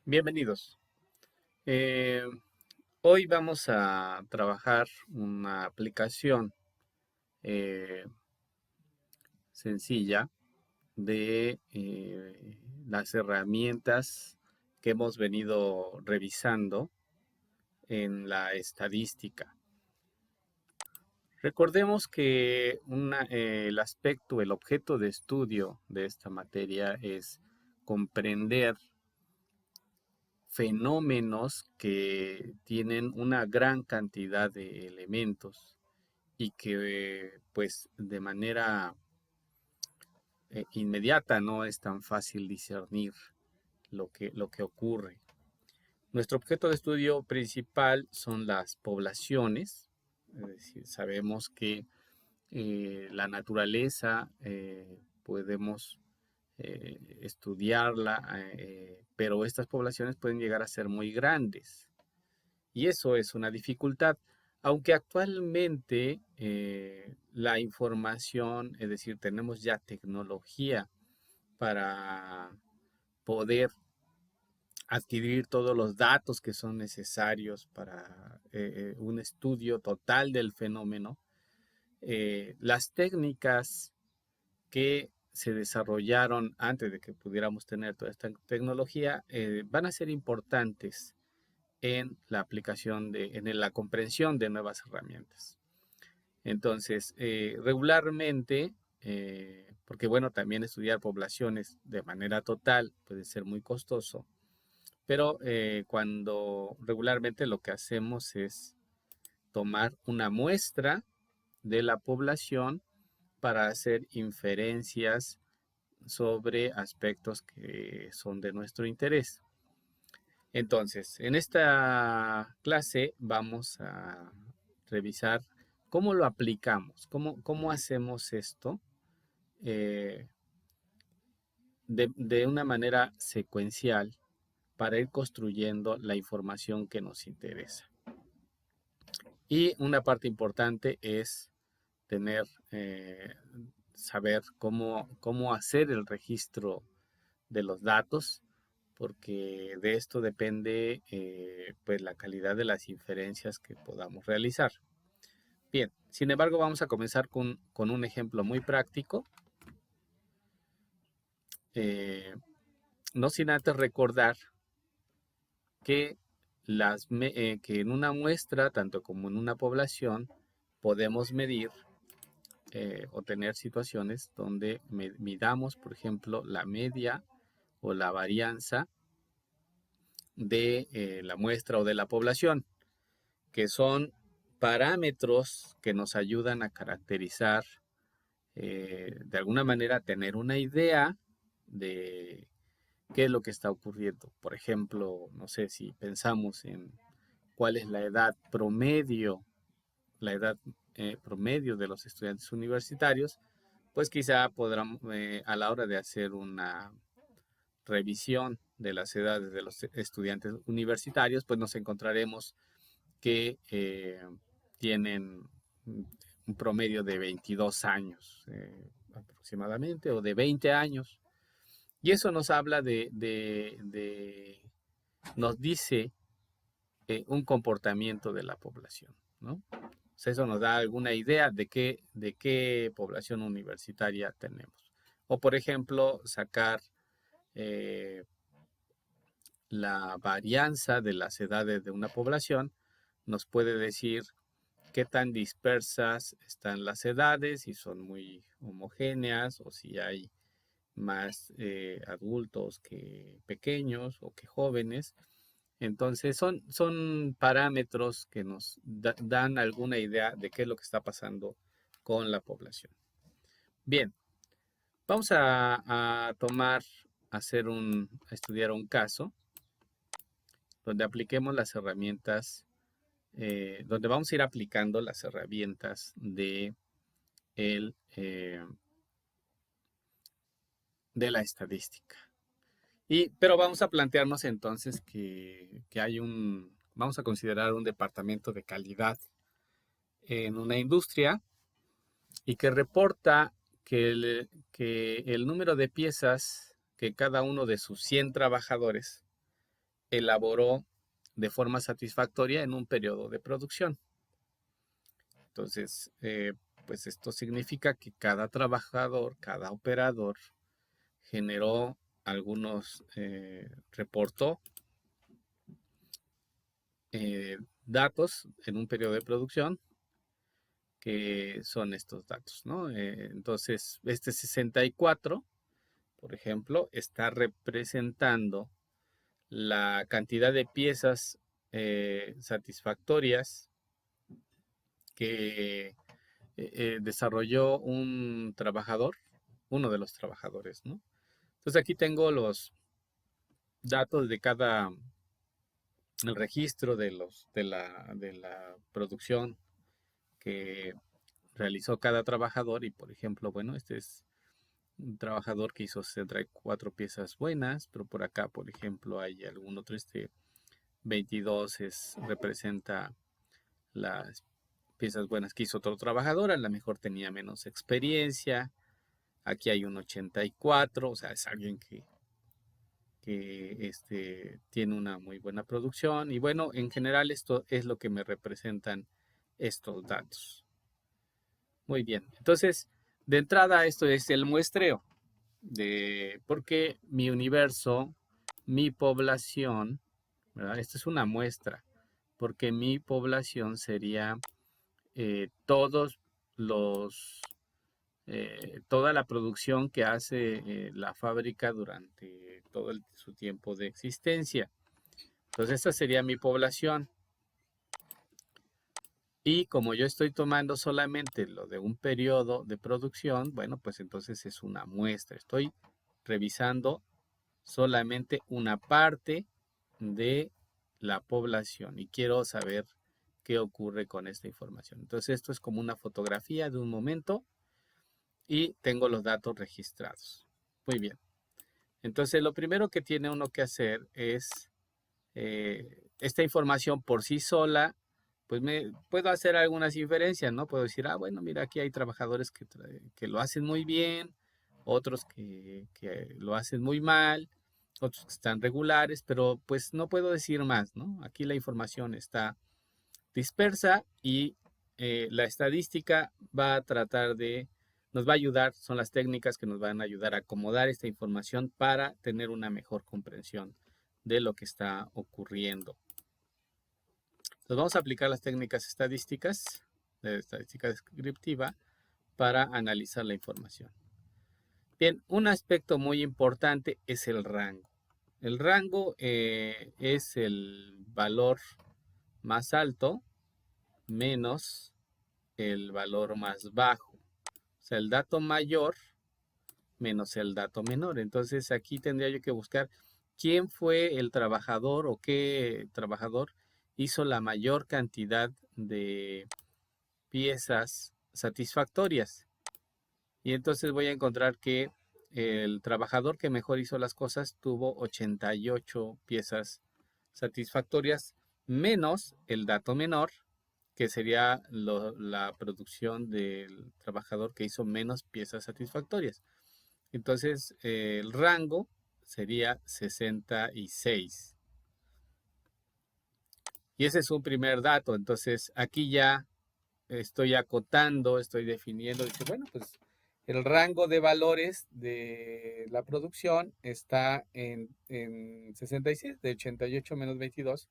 Bienvenidos. Eh, Hoy vamos a trabajar una aplicación eh, sencilla de las herramientas que hemos venido revisando en la estadística. Recordemos que el aspecto, el objeto de estudio de esta materia es comprender fenómenos que tienen una gran cantidad de elementos y que pues de manera inmediata no es tan fácil discernir lo que ocurre. Nuestro objeto de estudio principal son las poblaciones, es decir, sabemos que la naturaleza podemos estudiarla, pero estas poblaciones pueden llegar a ser muy grandes. Y eso es una dificultad. Aunque actualmente la información, es decir, tenemos ya tecnología para poder adquirir todos los datos que son necesarios para un estudio total del fenómeno, las técnicas que se desarrollaron antes de que pudiéramos tener toda esta tecnología van a ser importantes en la aplicación en la comprensión de nuevas herramientas. Entonces, regularmente, porque bueno, también estudiar poblaciones de manera total puede ser muy costoso, pero cuando regularmente lo que hacemos es tomar una muestra de la población para hacer inferencias sobre aspectos que son de nuestro interés. Entonces, en esta clase vamos a revisar cómo lo aplicamos, cómo hacemos esto eh, de una manera secuencial para ir construyendo la información que nos interesa. Y una parte importante es tener, saber cómo hacer el registro de los datos, porque de esto depende pues la calidad de las inferencias que podamos realizar. Bien, sin embargo, vamos a comenzar con un ejemplo muy práctico. Eh, no sin antes recordar que, que en una muestra, tanto como en una población, podemos medir o tener situaciones donde midamos, por ejemplo, la media o la varianza de la muestra o de la población, que son parámetros que nos ayudan a caracterizar, de alguna manera, tener una idea de qué es lo que está ocurriendo. Por ejemplo, no sé si pensamos en cuál es la edad promedio de los estudiantes universitarios, pues quizá podrán, a la hora de hacer una revisión de las edades de los estudiantes universitarios, pues nos encontraremos que tienen un promedio de 22 años aproximadamente, o de 20 años. Y eso nos habla nos dice un comportamiento de la población, ¿no? O sea, eso nos da alguna idea de qué población universitaria tenemos. O, por ejemplo, sacar eh, la varianza de las edades de una población nos puede decir qué tan dispersas están las edades, si son muy homogéneas o si hay más adultos que pequeños o que jóvenes. Entonces son parámetros que nos dan alguna idea de qué es lo que está pasando con la población. Bien, vamos a tomar, a estudiar un caso donde apliquemos las herramientas, donde vamos a ir aplicando las herramientas el, eh, de la estadística. Pero vamos a plantearnos entonces que vamos a considerar un departamento de calidad en una industria y que reporta que el número de piezas que cada uno de sus 100 trabajadores elaboró de forma satisfactoria en un periodo de producción. Entonces, pues esto significa que cada trabajador, cada operador generó algunos, reportó datos en un periodo de producción que son estos datos, ¿no? Entonces, este 64, por ejemplo, está representando la cantidad de piezas satisfactorias que desarrolló un trabajador, uno de los trabajadores, ¿no? Entonces aquí tengo los datos de cada, el registro de la producción que realizó cada trabajador y por ejemplo, bueno, este es un trabajador que hizo 64 piezas buenas, pero por acá, por ejemplo, hay algún otro, 22 representa las piezas buenas que hizo otro trabajador, a lo mejor tenía menos experiencia. Aquí hay un 84, o sea, es alguien que tiene una muy buena producción. Y bueno, en general esto es lo que me representan estos datos. Muy bien, entonces, de entrada esto es el muestreo de porque mi universo, mi población, ¿verdad? Esta es una muestra, porque mi población sería todos los toda la producción que hace la fábrica durante todo su tiempo de existencia. Entonces, esta sería mi población. Y como yo estoy tomando solamente lo de un periodo de producción, bueno, pues entonces es una muestra. Estoy revisando solamente una parte de la población y quiero saber qué ocurre con esta información. Entonces, esto es como una fotografía de un momento y tengo los datos registrados. Muy bien. Entonces, lo primero que tiene uno que hacer es esta información por sí sola, pues me puedo hacer algunas inferencias, ¿no? Puedo decir, bueno, mira, aquí hay trabajadores que lo hacen muy bien, otros que lo hacen muy mal, otros que están regulares, pero pues no puedo decir más, ¿no? Aquí la información está dispersa y la estadística va a tratar nos va a ayudar, son las técnicas que nos van a ayudar a acomodar esta información para tener una mejor comprensión de lo que está ocurriendo. Entonces vamos a aplicar las técnicas estadísticas, de estadística descriptiva, para analizar la información. Bien, un aspecto muy importante es el rango. El rango es el valor más alto menos el valor más bajo. O sea, el dato mayor menos el dato menor. Entonces aquí tendría yo que buscar quién fue el trabajador o qué trabajador hizo la mayor cantidad de piezas satisfactorias. Y entonces voy a encontrar que el trabajador que mejor hizo las cosas tuvo 88 piezas satisfactorias menos el dato menor, que sería la producción del trabajador que hizo menos piezas satisfactorias. Entonces, el rango sería 66. Y ese es un primer dato. Entonces, aquí ya estoy acotando, estoy definiendo. Dice, bueno, pues el rango de valores de la producción está en 66, de 88 menos 22.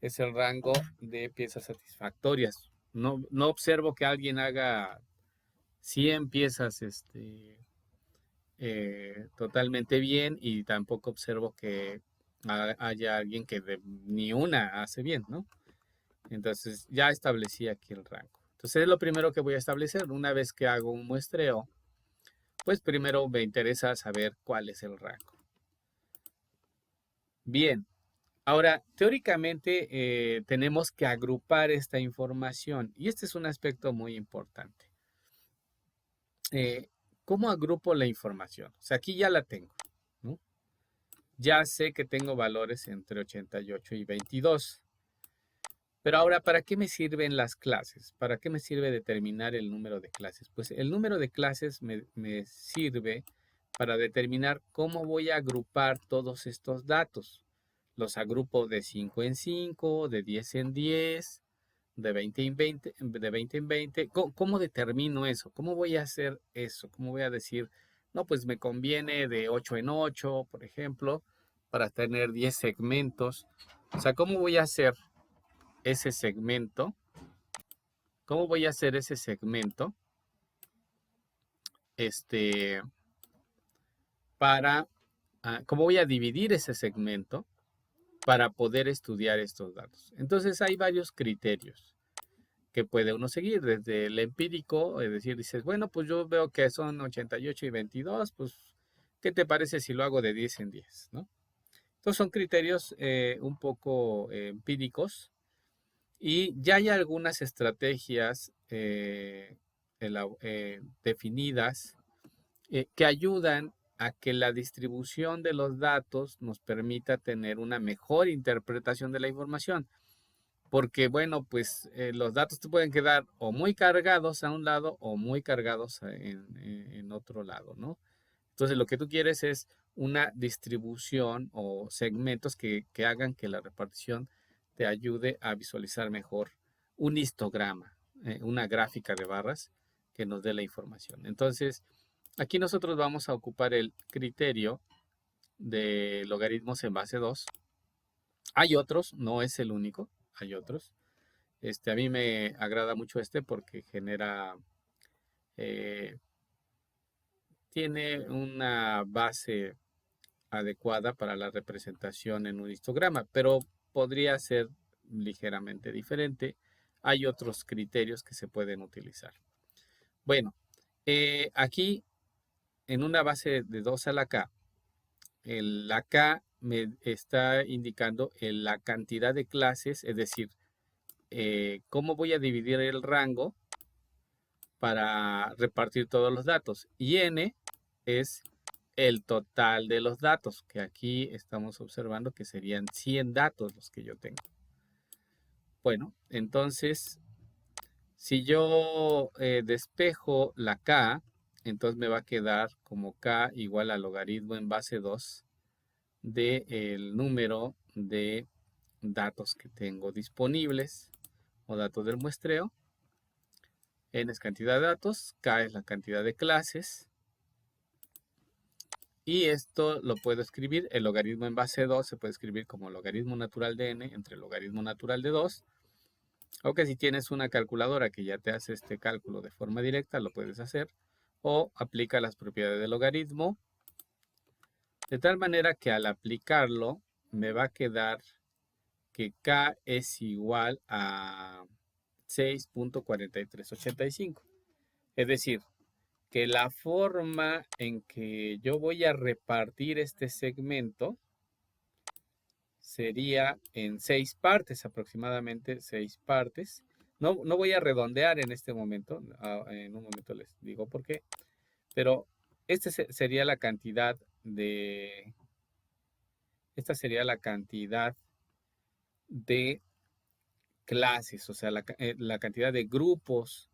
Es el rango de piezas satisfactorias. No observo que alguien haga 100 piezas totalmente bien y tampoco observo que haya alguien que ni una hace bien, ¿no? Entonces ya establecí aquí el rango. Entonces es lo primero que voy a establecer. Una vez que hago un muestreo, pues primero me interesa saber cuál es el rango. Bien, ahora teóricamente tenemos que agrupar esta información y este es un aspecto muy importante. ¿Cómo agrupo la información? O sea, aquí ya la tengo, ¿no? Ya sé que tengo valores entre 88 y 22. Pero ahora, ¿para qué me sirven las clases? ¿Para qué me sirve determinar el número de clases? Pues el número de clases me sirve para determinar cómo voy a agrupar todos estos datos. los agrupo de 5 en 5, de 10 en 10, de 20 en 20, de 20 en 20. ¿Cómo determino eso? ¿Cómo voy a hacer eso? ¿Cómo voy a decir, no, pues me conviene de 8 en 8, por ejemplo, para tener 10 segmentos? O sea, ¿cómo voy a hacer ese segmento? ¿Cómo voy a hacer ese segmento? Este, ¿Cómo voy a dividir ese segmento para poder estudiar estos datos? Entonces hay varios criterios que puede uno seguir, desde el empírico, es decir, dices, bueno, pues yo veo que son 88 y 22, pues, ¿qué te parece si lo hago de 10 en 10? ¿No? Entonces son criterios un poco empíricos y ya hay algunas estrategias definidas que ayudan a que la distribución de los datos nos permita tener una mejor interpretación de la información. Porque, bueno, pues los datos te pueden quedar o muy cargados a un lado o muy cargados en otro lado, ¿no? Entonces, lo que tú quieres es una distribución o segmentos que hagan que la repartición te ayude a visualizar mejor un histograma, una gráfica de barras que nos dé la información. Entonces, aquí nosotros vamos a ocupar el criterio de logaritmos en base 2. Hay otros, no es el único, hay otros. A mí me agrada mucho porque genera, eh, tiene una base adecuada para la representación en un histograma, pero podría ser ligeramente diferente. Hay otros criterios que se pueden utilizar. Bueno, aquí en una base de 2 a la K, la K me está indicando la cantidad de clases, es decir, cómo voy a dividir el rango para repartir todos los datos. Y n es el total de los datos, que aquí estamos observando que serían 100 datos los que yo tengo. Bueno, entonces, si yo despejo la k, entonces me va a quedar como k igual al logaritmo en base 2 del número de datos que tengo disponibles o datos del muestreo. N es cantidad de datos, K es la cantidad de clases. Y esto lo puedo escribir, el logaritmo en base 2 se puede escribir como logaritmo natural de n entre logaritmo natural de 2. Aunque si tienes una calculadora que ya te hace este cálculo de forma directa, lo puedes hacer. O aplica las propiedades del logaritmo. De tal manera que al aplicarlo me va a quedar que K es igual a 6.4385. Es decir, que la forma en que yo voy a repartir este segmento sería en 6 partes, aproximadamente 6 partes. No voy a redondear en este momento, en un momento les digo por qué, pero sería la cantidad esta sería la cantidad de clases, o sea, la cantidad de grupos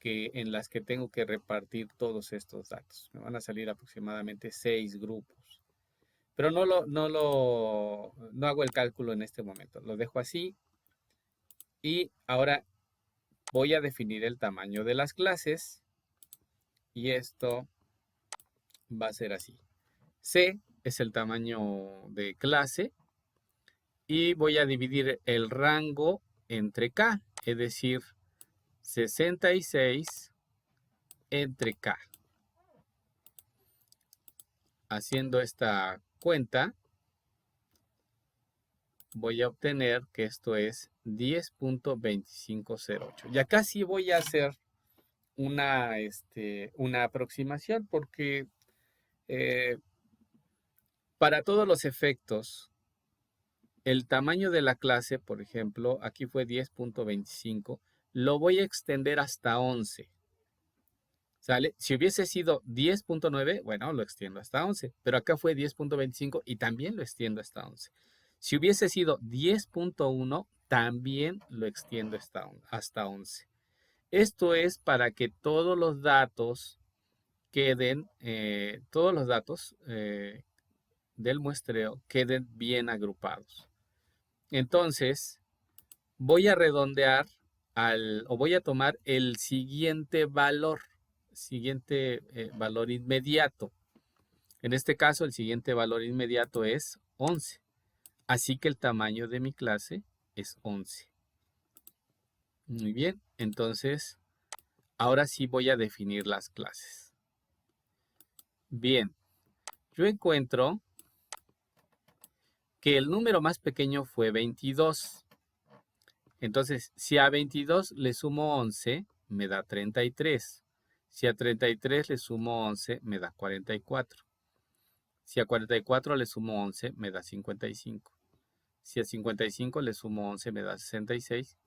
en las que tengo que repartir todos estos datos. Me van a salir aproximadamente 6 grupos. Pero no hago el cálculo en este momento. Lo dejo así. Y ahora voy a definir el tamaño de las clases. Y esto va a ser así. C es el tamaño de clase. Y voy a dividir el rango entre K. Es decir, 66 entre K. Haciendo esta cuenta, voy a obtener que esto es 10.2508. Y acá sí voy a hacer una aproximación porque eh, para todos los efectos, el tamaño de la clase, por ejemplo, aquí fue 10.25, lo voy a extender hasta 11. ¿Sale? Si hubiese sido 10.9, bueno, lo extiendo hasta 11, pero acá fue 10.25 y también lo extiendo hasta 11. Si hubiese sido 10.1, también lo extiendo hasta 11. Esto es para que todos los datos queden, del muestreo queden bien agrupados. Entonces, voy a redondear o voy a tomar el siguiente valor inmediato. En este caso, el siguiente valor inmediato es 11. Así que el tamaño de mi clase es 11. Muy bien, entonces, ahora sí voy a definir las clases. Bien, yo encuentro que el número más pequeño fue 22. Entonces, si a 22 le sumo 11, me da 33. Si a 33 le sumo 11, me da 44. Si a 44 le sumo 11, me da 55. Si a 55 le sumo 11, me da 66.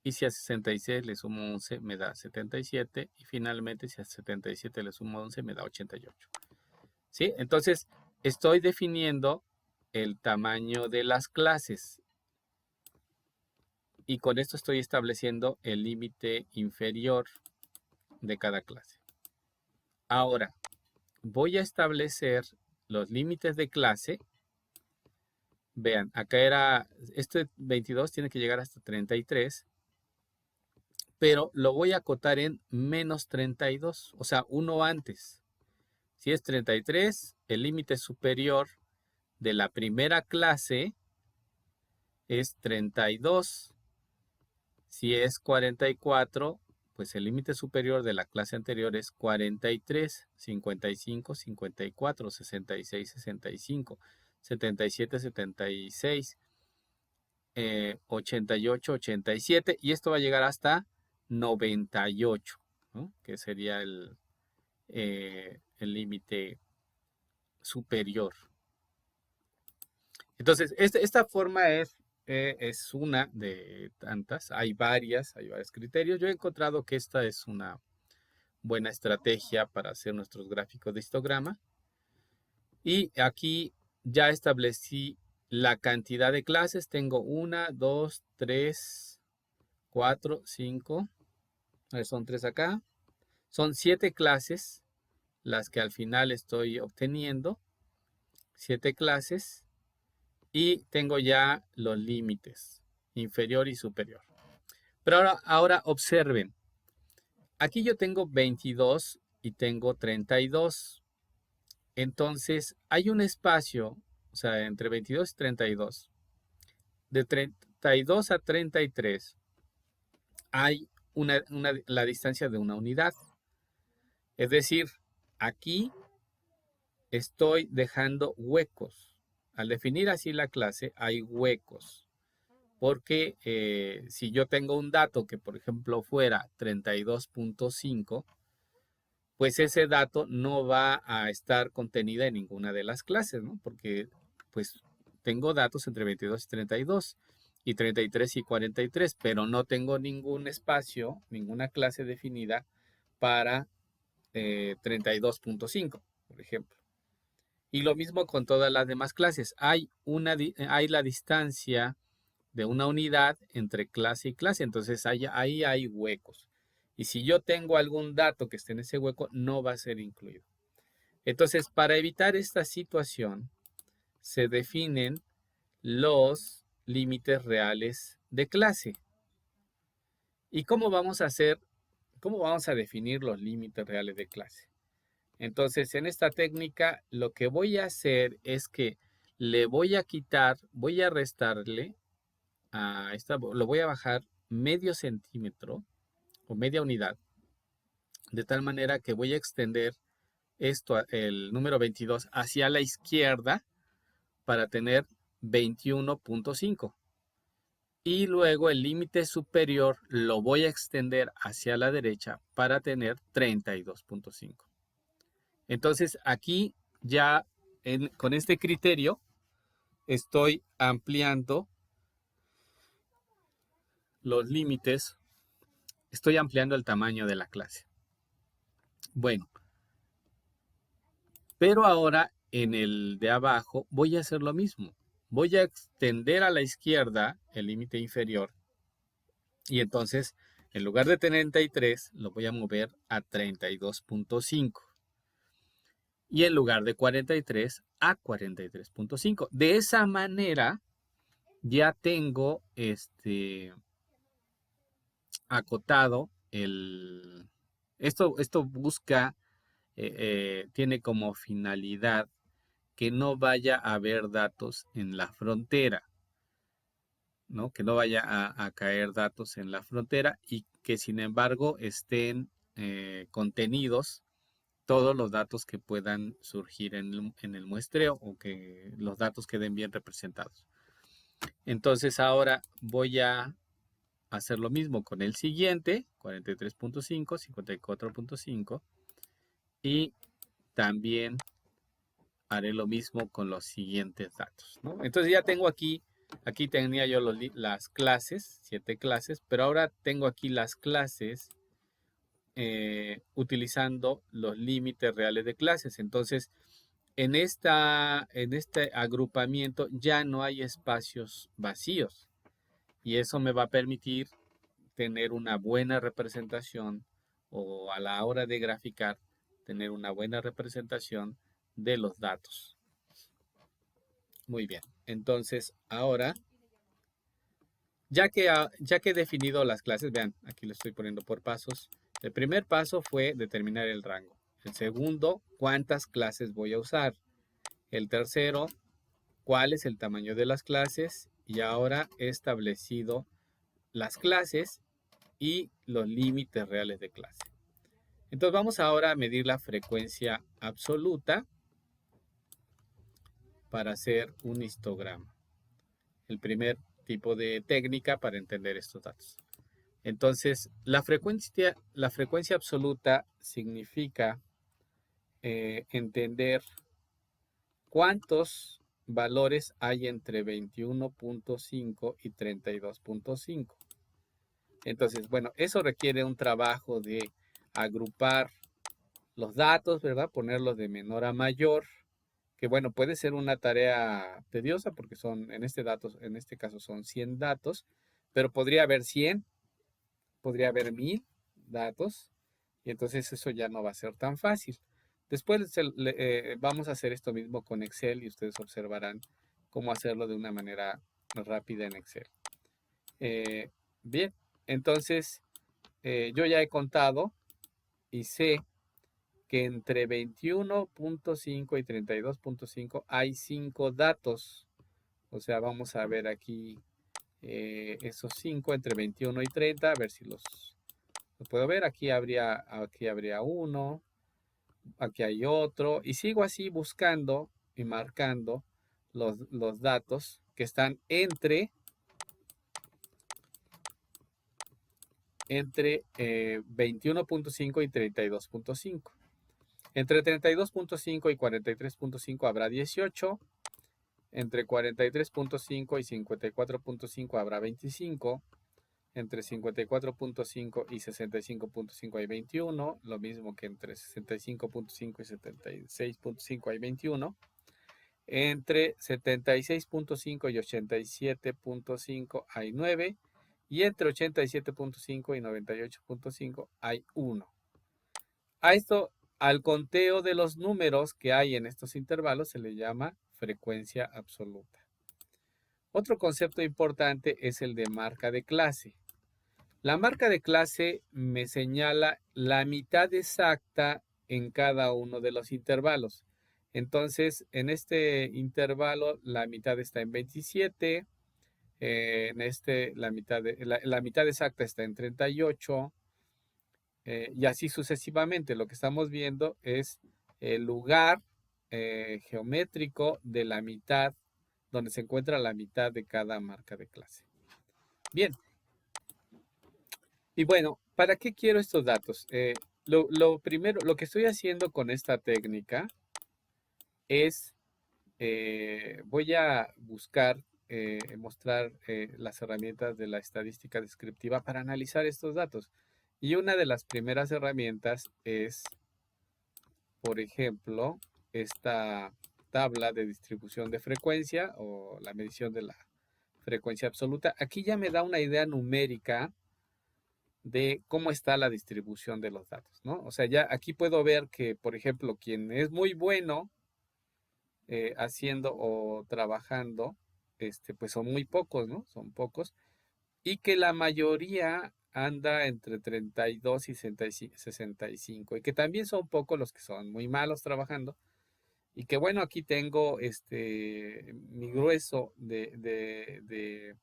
Y si a 66 le sumo 11, me da 77. Y finalmente, si a 77 le sumo 11, me da 88. ¿Sí? Entonces, estoy definiendo el tamaño de las clases. Y con esto estoy estableciendo el límite inferior de cada clase. Ahora, voy a establecer los límites de clase. Vean, acá era, este 22 tiene que llegar hasta 33, pero lo voy a acotar en menos 32, o sea, uno antes. Si es 33, el límite superior de la primera clase es 32. Si es 44, pues el límite superior de la clase anterior es 43, 55, 54, 66, 65, 77, 76, 88, 87, y esto va a llegar hasta 98, ¿no? Que sería el límite superior. Entonces, esta forma es una de tantas. Hay varios criterios. Yo he encontrado que esta es una buena estrategia para hacer nuestros gráficos de histograma. Y aquí ya establecí la cantidad de clases. Tengo 1, 2, 3, 4, 5. Son 3 acá. Son 7 clases las que al final estoy obteniendo. 7 clases. Y tengo ya los límites, inferior y superior. Pero ahora observen. Aquí yo tengo 22 y tengo 32. Entonces, hay un espacio, o sea, entre 22 y 32. De 32 a 33 hay la distancia de una unidad. Es decir, aquí estoy dejando huecos. Al definir así la clase, hay huecos. Porque si yo tengo un dato que, por ejemplo, fuera 32.5, pues ese dato no va a estar contenida en ninguna de las clases, ¿no? Porque pues tengo datos entre 22 y 32 y 33 y 43, pero no tengo ningún espacio, ninguna clase definida para 32.5, por ejemplo. Y lo mismo con todas las demás clases. Hay la distancia de una unidad entre clase y clase, entonces ahí hay huecos. Y si yo tengo algún dato que esté en ese hueco, no va a ser incluido. Entonces, para evitar esta situación, se definen los límites reales de clase. ¿Y cómo vamos a definir los límites reales de clase? Entonces, en esta técnica, lo que voy a hacer es que le voy a restarle a esta, lo voy a bajar medio centímetro o media unidad, de tal manera que voy a extender el número 22 hacia la izquierda para tener 21.5. Y luego el límite superior lo voy a extender hacia la derecha para tener 32.5. Entonces aquí ya con este criterio estoy ampliando los límites, estoy ampliando el tamaño de la clase. Bueno, pero ahora en el de abajo voy a hacer lo mismo. Voy a extender a la izquierda el límite inferior y entonces en lugar de 33 lo voy a mover a 32.5. y en lugar de 43 a 43.5. De esa manera ya tengo acotado esto busca, tiene como finalidad que no vaya a haber datos en la frontera, ¿no? Que no vaya a caer datos en la frontera y que sin embargo estén contenidos todos los datos que puedan surgir en el muestreo o que los datos queden bien representados. Entonces ahora voy a hacer lo mismo con el siguiente, 43.5, 54.5, y también haré lo mismo con los siguientes datos, ¿no? Entonces ya tengo aquí tenía yo las clases, 7 clases, pero ahora tengo aquí las clases utilizando los límites reales de clases. Entonces, en este agrupamiento ya no hay espacios vacíos y eso me va a permitir tener una buena representación o a la hora de graficar, tener una buena representación de los datos. Muy bien, entonces ahora, ya que he definido las clases, vean, aquí lo estoy poniendo por pasos. El primer paso fue determinar el rango. El segundo, cuántas clases voy a usar. El tercero, cuál es el tamaño de las clases. Y ahora he establecido las clases y los límites reales de clase. Entonces vamos ahora a medir la frecuencia absoluta para hacer un histograma. El primer tipo de técnica para entender estos datos. Entonces, la frecuencia absoluta significa entender cuántos valores hay entre 21.5 y 32.5. Entonces, bueno, eso requiere un trabajo de agrupar los datos, ¿verdad? Ponerlos de menor a mayor, que bueno, puede ser una tarea tediosa porque en este caso son 100 datos, pero podría haber 100, podría haber 1000 datos, y entonces eso ya no va a ser tan fácil. Después vamos a hacer esto mismo con Excel y ustedes observarán cómo hacerlo de una manera rápida en Excel. Bien, entonces yo ya he contado y sé que entre 21.5 y 32.5 hay 5 datos. O sea, vamos a ver aquí esos 5 entre 21 y 30, a ver si los puedo ver. Aquí habría uno, aquí hay otro, y sigo así buscando y marcando los datos que están entre 21.5 y 32.5. Entre 32.5 y 43.5 habrá 18. Entre 43.5 y 54.5 habrá 25. Entre 54.5 y 65.5 hay 21. Lo mismo que entre 65.5 y 76.5 hay 21. Entre 76.5 y 87.5 hay 9. Y entre 87.5 y 98.5 hay 1. A esto, al conteo de los números que hay en estos intervalos se le llama frecuencia absoluta. Otro concepto importante es el de marca de clase. La marca de clase me señala la mitad exacta en cada uno de los intervalos. Entonces, en este intervalo la mitad está en 27, la mitad exacta está en 38, y así sucesivamente. Lo que estamos viendo es el lugar geométrico de la mitad, donde se encuentra la mitad de cada marca de clase. Bien. Y bueno, ¿para qué quiero estos datos? Lo primero, lo que estoy haciendo con esta técnica es, voy a buscar, mostrar las herramientas de la estadística descriptiva para analizar estos datos. Y una de las primeras herramientas es, por ejemplo, esta tabla de distribución de frecuencia o la medición de la frecuencia absoluta. Aquí ya me da una idea numérica de cómo está la distribución de los datos, ¿no? O sea, ya aquí puedo ver que, por ejemplo, quien es muy bueno haciendo o trabajando, pues son muy pocos, ¿no? Son pocos. Y que la mayoría anda entre 32 y 65, y que también son pocos los que son muy malos trabajando. Y que bueno, aquí tengo mi grueso de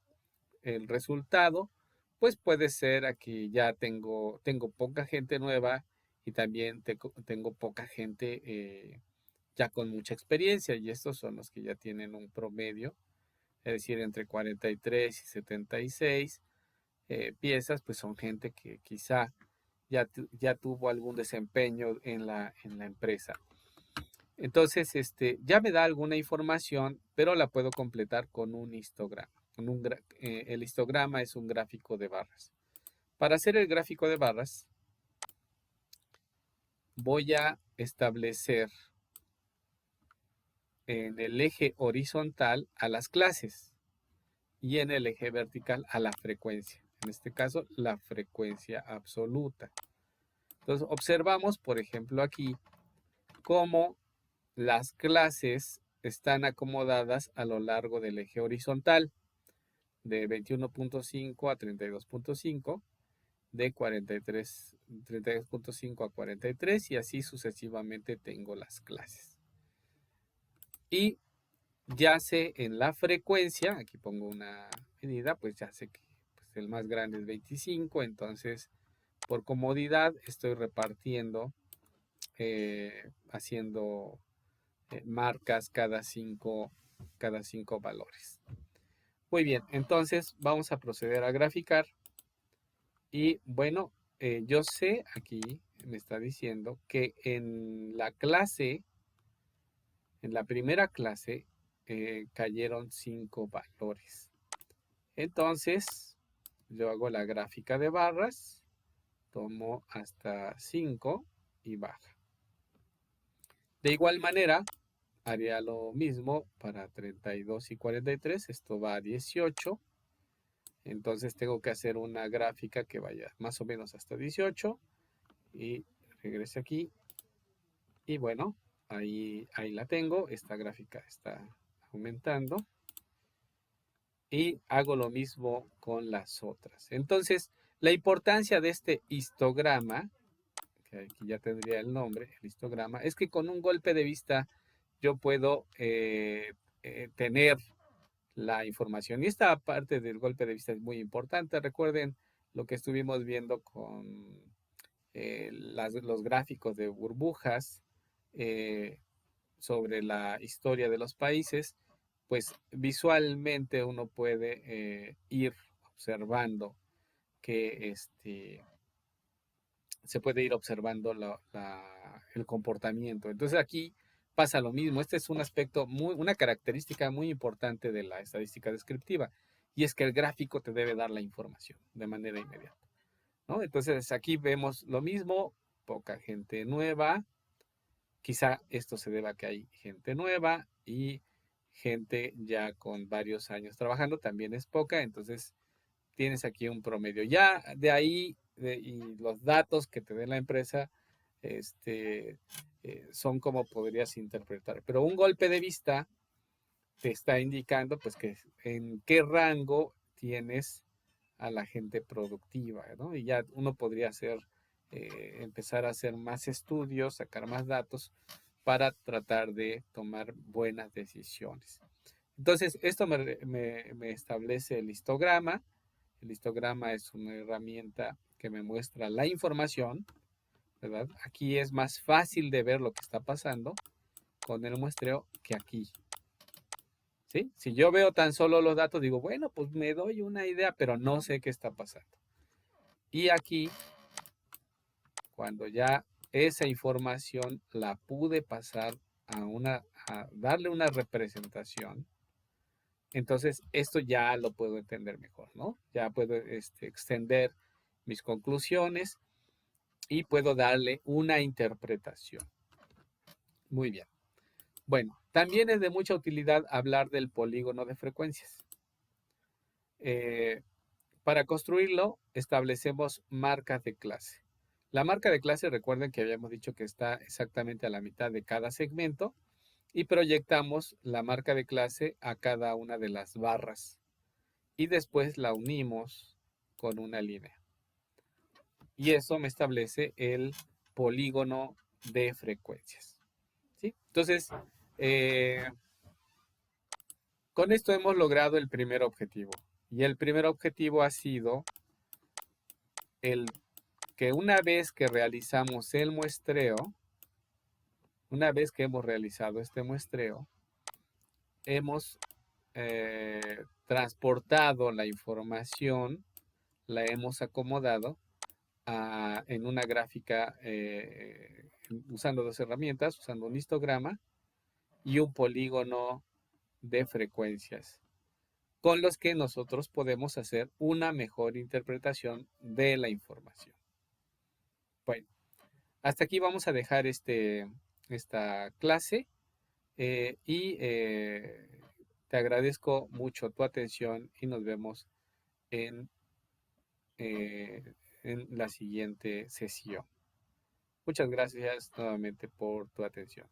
el resultado, pues puede ser aquí ya tengo poca gente nueva y también tengo poca gente ya con mucha experiencia, y estos son los que ya tienen un promedio, es decir, entre 43 y 76 piezas, pues son gente que quizá ya tuvo algún desempeño en la empresa. Entonces, ya me da alguna información, pero la puedo completar con un histograma. El histograma es un gráfico de barras. Para hacer el gráfico de barras, voy a establecer en el eje horizontal a las clases y en el eje vertical a la frecuencia. En este caso, la frecuencia absoluta. Entonces, observamos, por ejemplo, aquí cómo las clases están acomodadas a lo largo del eje horizontal, de 21.5 a 32.5, de 32.5 a 43, y así sucesivamente tengo las clases. Y ya sé en la frecuencia, aquí pongo una medida, pues ya sé que pues, el más grande es 25, entonces por comodidad estoy repartiendo, haciendo marcas cada cinco valores. Muy bien, entonces vamos a proceder a graficar. Y bueno, yo sé, aquí me está diciendo que en la primera clase, cayeron 5 valores. Entonces, yo hago la gráfica de barras, tomo hasta 5 y baja. De igual manera, haría lo mismo para 32 y 43, esto va a 18. Entonces tengo que hacer una gráfica que vaya más o menos hasta 18 y regrese aquí. Y bueno, ahí la tengo. Esta gráfica está aumentando. Y hago lo mismo con las otras. Entonces, la importancia de este histograma, que aquí ya tendría el nombre, el histograma, es que con un golpe de vista yo puedo tener la información. Y esta parte del golpe de vista es muy importante. Recuerden lo que estuvimos viendo con los gráficos de burbujas sobre la historia de los países. Pues visualmente uno puede ir observando que se puede ir observando el comportamiento. Entonces aquí pasa lo mismo. Este es un aspecto, una característica muy importante de la estadística descriptiva, y es que el gráfico te debe dar la información de manera inmediata, ¿no? Entonces aquí vemos lo mismo, poca gente nueva. Quizá esto se deba a que hay gente nueva, y gente ya con varios años trabajando también es poca. Entonces tienes aquí un promedio. Ya de ahí, y los datos que te dé la empresa, son como podrías interpretar. Pero un golpe de vista te está indicando pues que en qué rango tienes a la gente productiva, ¿no? Y ya uno podría empezar a hacer más estudios, sacar más datos para tratar de tomar buenas decisiones. Entonces, esto me establece el histograma. El histograma es una herramienta que me muestra la información, ¿verdad? Aquí es más fácil de ver lo que está pasando con el muestreo que aquí, ¿sí? Si yo veo tan solo los datos, digo, bueno, pues me doy una idea, pero no sé qué está pasando. Y aquí, cuando ya esa información la pude pasar a darle una representación, entonces esto ya lo puedo entender mejor, ¿no? Ya puedo extender mis conclusiones y puedo darle una interpretación. Muy bien. Bueno, también es de mucha utilidad hablar del polígono de frecuencias. Para construirlo, establecemos marcas de clase. La marca de clase, recuerden que habíamos dicho que está exactamente a la mitad de cada segmento y proyectamos la marca de clase a cada una de las barras y después la unimos con una línea. Y eso me establece el polígono de frecuencias. ¿Sí? Entonces, eh, con esto hemos logrado el primer objetivo. Y el primer objetivo ha sido el que una vez que realizamos el muestreo, una vez que hemos realizado este muestreo, hemos transportado la información, la hemos acomodado en una gráfica usando dos herramientas, usando un histograma y un polígono de frecuencias, con los que nosotros podemos hacer una mejor interpretación de la información. Bueno, hasta aquí vamos a dejar esta clase y te agradezco mucho tu atención y nos vemos en, en la siguiente sesión. Muchas gracias nuevamente por tu atención.